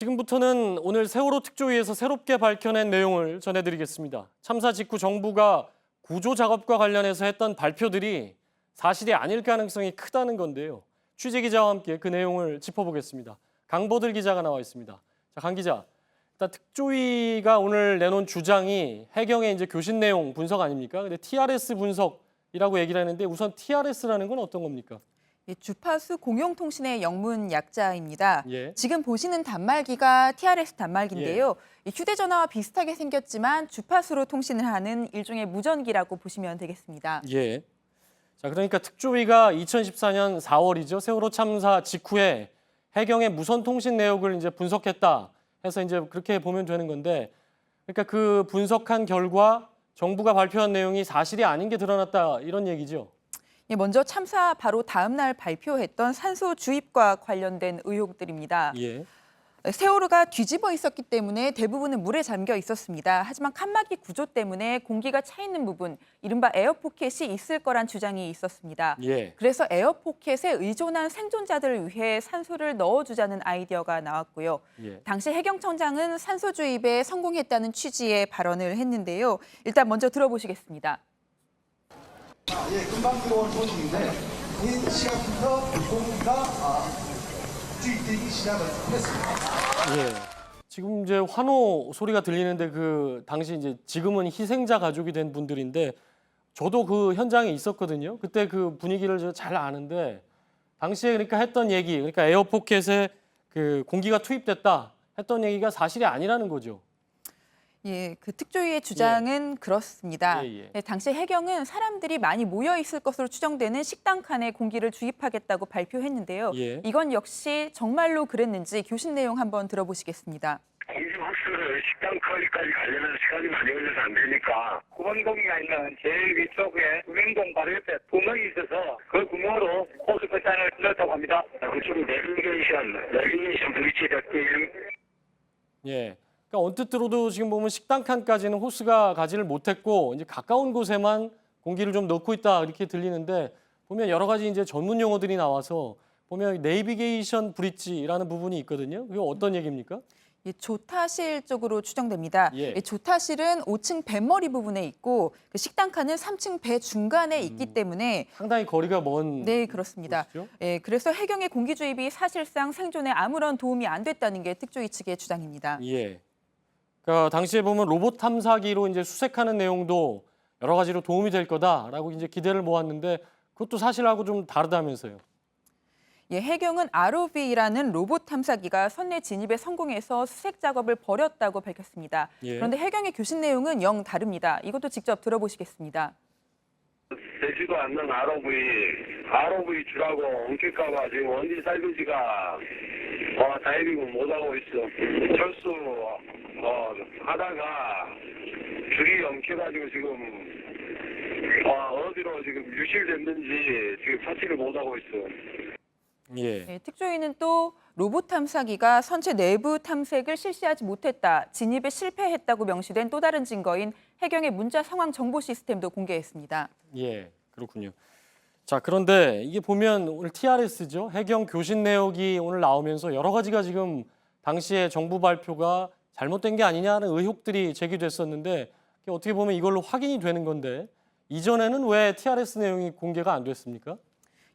지금부터는 오늘 세월호 특조위에서 새롭게 밝혀낸 내용을 전해드리겠습니다. 참사 직후 정부가 구조 작업과 관련해서 했던 발표들이 사실이 아닐 가능성이 크다는 건데요. 취재 기자와 함께 그 내용을 짚어보겠습니다. 강보들 기자가 나와 있습니다. 자, 강 기자, 일단 특조위가 오늘 내놓은 주장이 해경의 이제 교신 내용 분석 아닙니까? 근데 TRS 분석이라고 얘기를 하는데 우선 TRS라는 건 어떤 겁니까? 주파수 공용통신의 영문 약자입니다. 예. 지금 보시는 단말기가 TRS 단말기인데요. 휴대전화와 비슷하게 생겼지만 주파수로 통신을 하는 일종의 무전기라고 보시면 되겠습니다. 예. 자, 그러니까 특조위가 2014년 4월이죠. 세월호 참사 직후에 해경의 무선 통신 내역을 이제 분석했다 해서 이제 그렇게 보면 되는 건데, 그러니까 그 분석한 결과 정부가 발표한 내용이 사실이 아닌 게 드러났다 이런 얘기죠. 먼저 참사 바로 다음 날 발표했던 산소 주입과 관련된 의혹들입니다. 예. 세월호가 뒤집어 있었기 때문에 대부분은 물에 잠겨 있었습니다. 하지만 칸막이 구조 때문에 공기가 차 있는 부분, 이른바 에어포켓이 있을 거란 주장이 있었습니다. 예. 그래서 에어포켓에 의존한 생존자들을 위해 산소를 넣어주자는 아이디어가 나왔고요. 예. 당시 해경청장은 산소 주입에 성공했다는 취지의 발언을 했는데요. 일단 먼저 들어보시겠습니다. 예, 금방 들어온 소식인데 이 시각부터 공기가 주입되기 시작을 했습니다. 예. 지금 이제 환호 소리가 들리는데 그 당시 이제 지금은 희생자 가족이 된 분들인데 저도 그 현장에 있었거든요. 그때 그 분위기를 제가 잘 아는데 당시에 그러니까 했던 얘기, 그러니까 에어포켓에 그 공기가 투입됐다 했던 얘기가 사실이 아니라는 거죠. 그 특조위의 주장은 그렇습니다. 예. 당시 해경은 사람들이 많이 모여 있을 것으로 추정되는 식당 칸에 공기를 주입하겠다고 발표했는데요. 예. 이건 역시 정말로 그랬는지 교신 내용 한번 들어보시겠습니다. 공기 호스를 식당 커리까지 가려면 시간이 많이 걸려서 안 되니까 구멍동이가 있는 제일 위쪽에 구명동 바로 옆에 구멍이 있어서 그 구멍으로 호스 끝단을 넣었다고 합니다. 그쪽은 내비게이션 브릿지 덕길. 예. 그러니까 언뜻 들어도 지금 보면 식당 칸까지는 호스가 가지를 못했고 이제 가까운 곳에만 공기를 좀 넣고 있다 이렇게 들리는데 보면 여러 가지 이제 전문 용어들이 나와서 보면 내비게이션 브릿지라는 부분이 있거든요. 그게 어떤 얘기입니까? 조타실 쪽으로 추정됩니다. 예. 조타실은 5층 뱃머리 부분에 있고 그 식당 칸은 3층 배 중간에 있기 때문에 상당히 거리가 먼 네, 그렇습니다. 곳이죠? 그래서 해경의 공기 주입이 사실상 생존에 아무런 도움이 안 됐다는 게 특조위 측의 주장입니다. 예. 그러니까 당시에 보면 로봇 탐사기로 이제 수색하는 내용도 여러 가지로 도움이 될 거다라고 이제 기대를 모았는데 그것도 사실하고 좀 다르다면서요. 해경은 ROV라는 로봇 탐사기가 선내 진입에 성공해서 수색 작업을 벌였다고 밝혔습니다. 예. 그런데 해경의 교신 내용은 영 다릅니다. 이것도 직접 들어보시겠습니다. 되지도 않는 ROV 주라고 엉킬까봐 지금 원진 살비지가 다이빙을 못하고 있어. 철수 하다가 줄이 엉켜가지고 지금 어디로 지금 유실됐는지 지금 찾지를 못하고 있어. 예. 특조위는 또 로봇 탐사기가 선체 내부 탐색을 실시하지 못했다, 진입에 실패했다고 명시된 또 다른 증거인 해경의 문자 상황 정보 시스템도 공개했습니다. 예. 그렇군요. 자, 그런데 이게 보면 오늘 TRS죠. 해경 교신 내역이 오늘 나오면서 여러 가지가 지금 당시에 정부 발표가 잘못된 게 아니냐는 의혹들이 제기됐었는데 어떻게 보면 이걸로 확인이 되는 건데 이전에는 왜 TRS 내용이 공개가 안 됐습니까?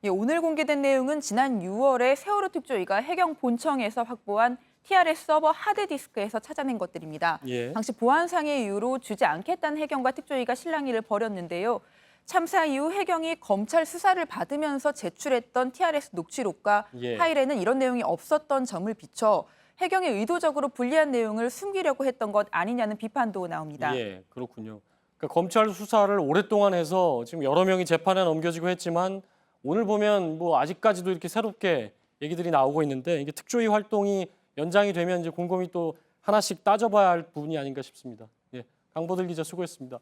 오늘 공개된 내용은 지난 6월에 세월호 특조위가 해경 본청에서 확보한 TRS 서버 하드디스크에서 찾아낸 것들입니다. 예. 당시 보안상의 이유로 주지 않겠다는 해경과 특조위가 실랑이를 벌였는데요. 참사 이후 해경이 검찰 수사를 받으면서 제출했던 TRS 녹취록과 예. 파일에는 이런 내용이 없었던 점을 비춰 해경이 의도적으로 불리한 내용을 숨기려고 했던 것 아니냐는 비판도 나옵니다. 예, 그렇군요. 그러니까 검찰 수사를 오랫동안 해서 지금 여러 명이 재판에 넘겨지고 했지만 오늘 보면 뭐 아직까지도 이렇게 새롭게 얘기들이 나오고 있는데 이게 특조위 활동이 연장이 되면 이제 곰곰이 또 하나씩 따져봐야 할 부분이 아닌가 싶습니다. 예, 강보들 기자 수고했습니다.